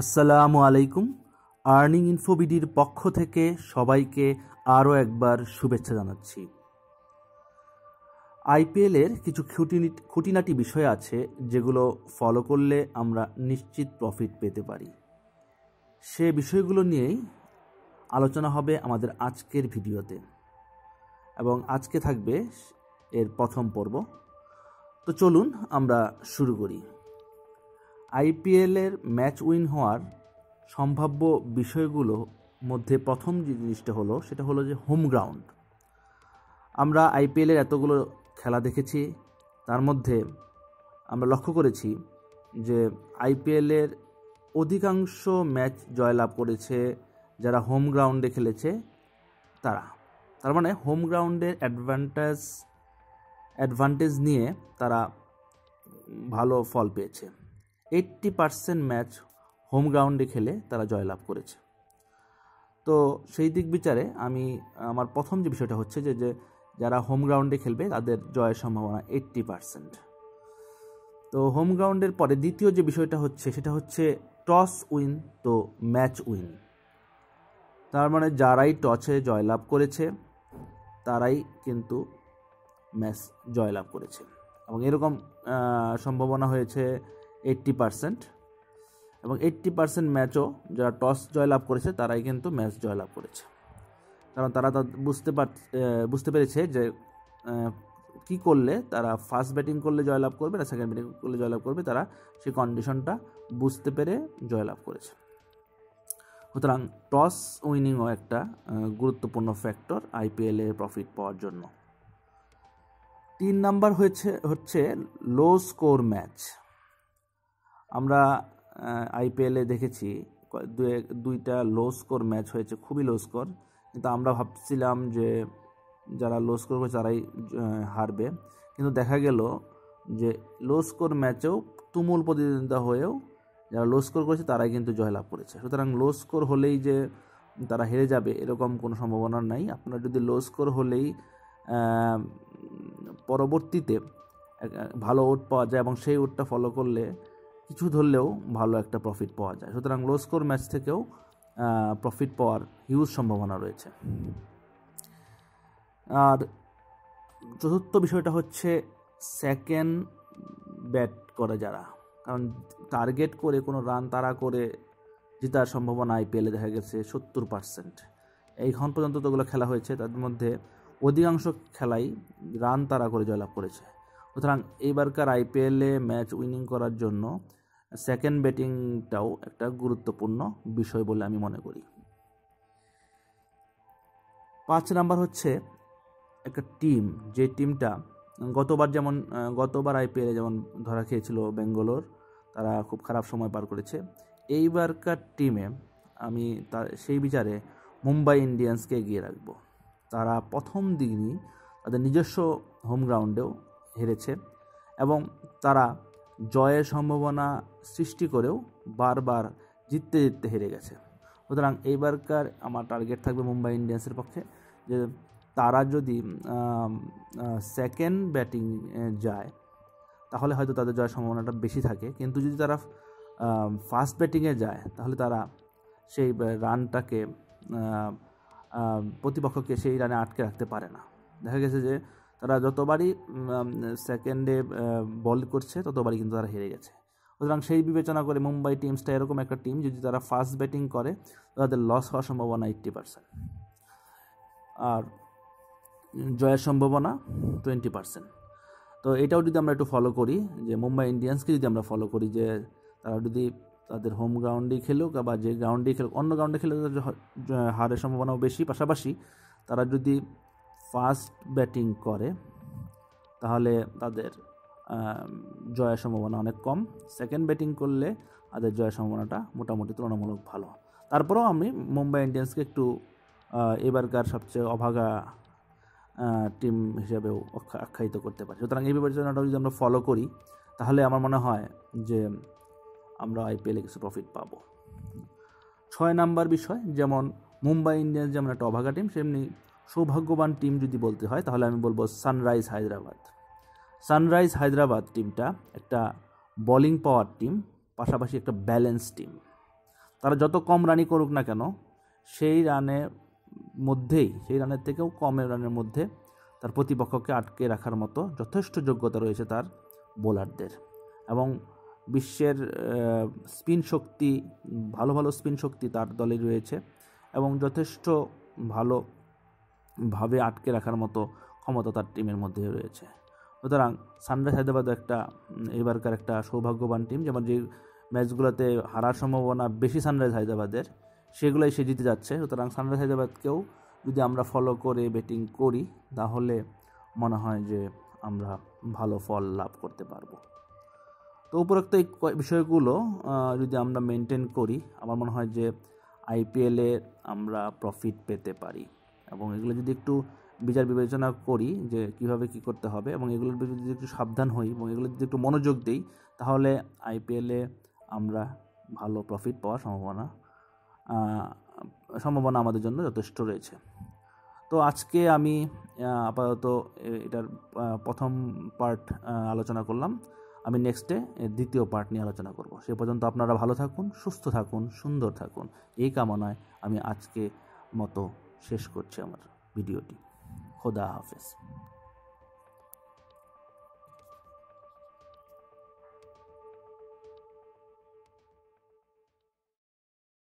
আসসালামু আলাইকুম। আর্নিং ইনফোবিডির পক্ষ থেকে সবাইকে আরও একবার শুভেচ্ছা জানাচ্ছি। আইপিএলের কিছু খুঁটিনাটি বিষয় আছে যেগুলো ফলো করলে আমরা নিশ্চিত প্রফিট পেতে পারি। সে বিষয়গুলো নিয়েই আলোচনা হবে আমাদের আজকের ভিডিওতে, এবং আজকে থাকবে এর প্রথম পর্ব। তো চলুন আমরা শুরু করি। আইপিএলের ম্যাচ উইন হওয়ার সম্ভাব্য বিষয়গুলোর মধ্যে প্রথম যে জিনিসটা হলো সেটা হলো যে হোম গ্রাউন্ড। আমরা আইপিএলের এতগুলো খেলা দেখেছি, তার মধ্যে আমরা লক্ষ্য করেছি যে আইপিএলের অধিকাংশ ম্যাচ জয়লাভ করেছে যারা হোম গ্রাউন্ডে খেলেছে তার মানে হোম গ্রাউন্ডের অ্যাডভান্টেজ নিয়ে তারা ভালো ফল পেয়েছে। 80% ম্যাচ হোম গ্রাউন্ডে খেলে তারা জয়লাভ করেছে। তো সেই দিক বিচারে আমার প্রথম যে বিষয়টা হচ্ছে যে যারা হোম গ্রাউন্ডে খেলবে তাদের জয়ের সম্ভাবনা 80%। তো হোম গ্রাউন্ডের পরে দ্বিতীয় যে বিষয়টা হচ্ছে সেটা হচ্ছে টস উইন তো ম্যাচ উইন। তার মানে যারাই টসে জয়লাভ করেছে তারাই কিন্তু ম্যাচ জয়লাভ করেছে, এবং এরকম সম্ভাবনা হয়েছে 80%, এবং 80% ম্যাচও যারা টস জয়লাভ করেছে তারাই কিন্তু ম্যাচ জয়লাভ করেছে। কারণ তারা বুঝতে পেরেছে যে কি করলে তারা ফার্স্ট ব্যাটিং করলে জয়লাভ করবে না সেকেন্ড ব্যাটিং করলে জয়লাভ করবে, তারা সেই কন্ডিশনটা বুঝতে পেরে জয়লাভ করেছে। সুতরাং টস উইনিংও একটা গুরুত্বপূর্ণ ফ্যাক্টর আইপিএলে প্রফিট পাওয়ার জন্য। 3 নাম্বার হচ্ছে লো স্কোর ম্যাচ। আমরা আইপিএলে দেখেছি দুইটা লো স্কোর ম্যাচ হয়েছে, খুবই লো স্কোর, কিন্তু আমরা ভাবছিলাম যে যারা লো স্কোর করেছে তারাই হারবে, কিন্তু দেখা গেল যে লো স্কোর ম্যাচেও তুমুল প্রতিদ্বন্দ্বিতা হয়েও যারা লো স্কোর করেছে তারাই কিন্তু জয়লাভ করেছে। সুতরাং লো স্কোর হলেই যে তারা হেরে যাবে এরকম কোনো সম্ভাবনা নাই। আপনার যদি লো স্কোর হলেই পরবর্তীতে ভালো ওট পাওয়া যায় এবং সেই ওটটা ফলো করলে কিছু ধরলেও ভালো একটা প্রফিট পাওয়া যায়। সুতরাং লো স্কোর ম্যাচ থেকেও প্রফিট পাওয়ার হিউজ সম্ভাবনা রয়েছে। আর চতুর্থ বিষয়টা হচ্ছে সেকেন্ড ব্যাট করে যারা, কারণ টার্গেট করে কোনো রান তাড়া করে জেতার সম্ভাবনা আইপিএলে দেখা গেছে 70%। এইখন পর্যন্ত তোগুলো খেলা হয়েছে, তাদের মধ্যে অধিকাংশ খেলাই রান তাড়া করে জয়লাভ করেছে। সুতরাং এইবারকার আইপিএলে ম্যাচ উইনিং করার জন্য সেকেন্ড ব্যাটিংটাও একটা গুরুত্বপূর্ণ বিষয় বলে আমি মনে করি। 5 নাম্বার হচ্ছে একটা টিম, যে টিমটা গতবার আইপিএলে যেমন ধরা খেয়েছিল বেঙ্গালোর, তারা খুব খারাপ সময় পার করেছে। এইবারকার টিমে আমি সেই বিচারে মুম্বাই ইন্ডিয়ান্সকে এগিয়ে রাখবো। তারা প্রথম দিনই তাদের নিজস্ব হোম গ্রাউন্ডেও হেরেছে এবং তারা জয়ের সম্ভাবনা সৃষ্টি করেও বারবার জিততে হেরে গেছে। সুতরাং এইবারকার আমার টার্গেট থাকবে মুম্বাই ইন্ডিয়ান্সের পক্ষে, যে তারা যদি সেকেন্ড ব্যাটিং যায় তাহলে হয়তো তাদের জয়ের সম্ভাবনাটা বেশি থাকে, কিন্তু যদি তারা ফার্স্ট ব্যাটিংয়ে যায় তাহলে তারা সেই রানটাকে প্রতিপক্ষকে সেই রানে আটকে রাখতে পারে না। দেখা গেছে যে তারা যতবারই সেকেন্ডে বল করছে ততবারই কিন্তু তারা হেরে গেছে। সুতরাং সেই বিবেচনা করে মুম্বাই টিমসটা এরকম একটা টিম, যদি তারা ফার্স্ট ব্যাটিং করে তাদের লস হওয়ার সম্ভাবনা 80% আর জয়ের সম্ভাবনা 20%। তো এটাও যদি আমরা একটু ফলো করি, যে মুম্বাই ইন্ডিয়ান্সকে যদি আমরা ফলো করি যে তারা যদি তাদের হোম গ্রাউন্ডেই খেলুক বা যে গ্রাউন্ডেই খেলুক, অন্য গ্রাউন্ডে খেলে তাদের হারের সম্ভাবনাও বেশি, পাশাপাশি তারা যদি ফার্স্ট ব্যাটিং করে তাহলে তাদের জয়ের সম্ভাবনা অনেক কম। সেকেন্ড ব্যাটিং করলে তাদের জয়ের সম্ভাবনাটা মোটামুটি তুলনামূলক ভালো। তারপরেও আমি মুম্বাই ইন্ডিয়ান্সকে একটু এবারকার সবচেয়ে অভাগা টিম হিসেবেও আখ্যায়িত করতে পারি। সুতরাং এই বিবেচনাটা যদি আমরা ফলো করি তাহলে আমার মনে হয় যে আমরা আইপিএলে কিছু প্রফিট পাবো। 6 নাম্বার বিষয়, যেমন মুম্বাই ইন্ডিয়ান্স যেমন একটা অভাগা টিম, সেমনি সৌভাগ্যবান টিম যদি বলতে হয় তাহলে আমি বলবো সানরাইজ হায়দ্রাবাদ টিমটা একটা বোলিং পাওয়ার টিম, পাশাপাশি একটা ব্যালেন্স টিম। তারা যত কম রানই করুক না কেন সেই রানের থেকেও কম রানের মধ্যে তার প্রতিপক্ষকে আটকে রাখার মতো যথেষ্ট যোগ্যতা রয়েছে তার বোলারদের। এবং বিশ্বের ভালো স্পিন শক্তি তার দলে রয়েছে এবং যথেষ্ট ভালোভাবে আটকে রাখার মতো ক্ষমতা তার টিমের মধ্যে রয়েছে। সুতরাং সানরাইজ হায়দ্রাবাদও এবারকার একটা সৌভাগ্যবান টিম, যেমন যে ম্যাচগুলোতে হারার সম্ভাবনা বেশি সানরাইজ হায়দ্রাবাদের সেগুলোই সে জিতে যাচ্ছে। সুতরাং সানরাইজ হায়দ্রাবাদকেও যদি আমরা ফলো করে ব্যাটিং করি তাহলে মনে হয় যে আমরা ভালো ফল লাভ করতে পারবো। তো উপরোক্ত এই বিষয়গুলো যদি আমরা মেনটেন করি আমার মনে হয় যে আইপিএলে আমরা প্রফিট পেতে পারি। এবং এগুলো যদি একটু বিচার বিবেচনা করি যে কিভাবে কি করতে হবে এবং এগুলোর বিষয়ে যদি একটু সাবধান হই এবং এগুলো যদি একটু মনোযোগ দিই তাহলে আইপিএলে আমরা ভালো প্রফিট পাওয়ার সম্ভাবনা আমাদের জন্য যথেষ্ট রয়েছে। তো আজকে আমি আপাতত এটার প্রথম পার্ট আলোচনা করলাম। আমি নেক্সটে দ্বিতীয় পার্ট নিয়ে আলোচনা করব। সে পর্যন্ত আপনারা ভালো থাকুন, সুস্থ থাকুন, সুন্দর থাকুন, এই কামনায় আমি আজকে মতো শেষ করছি আমার ভিডিওটি। খোদা হাফেজ।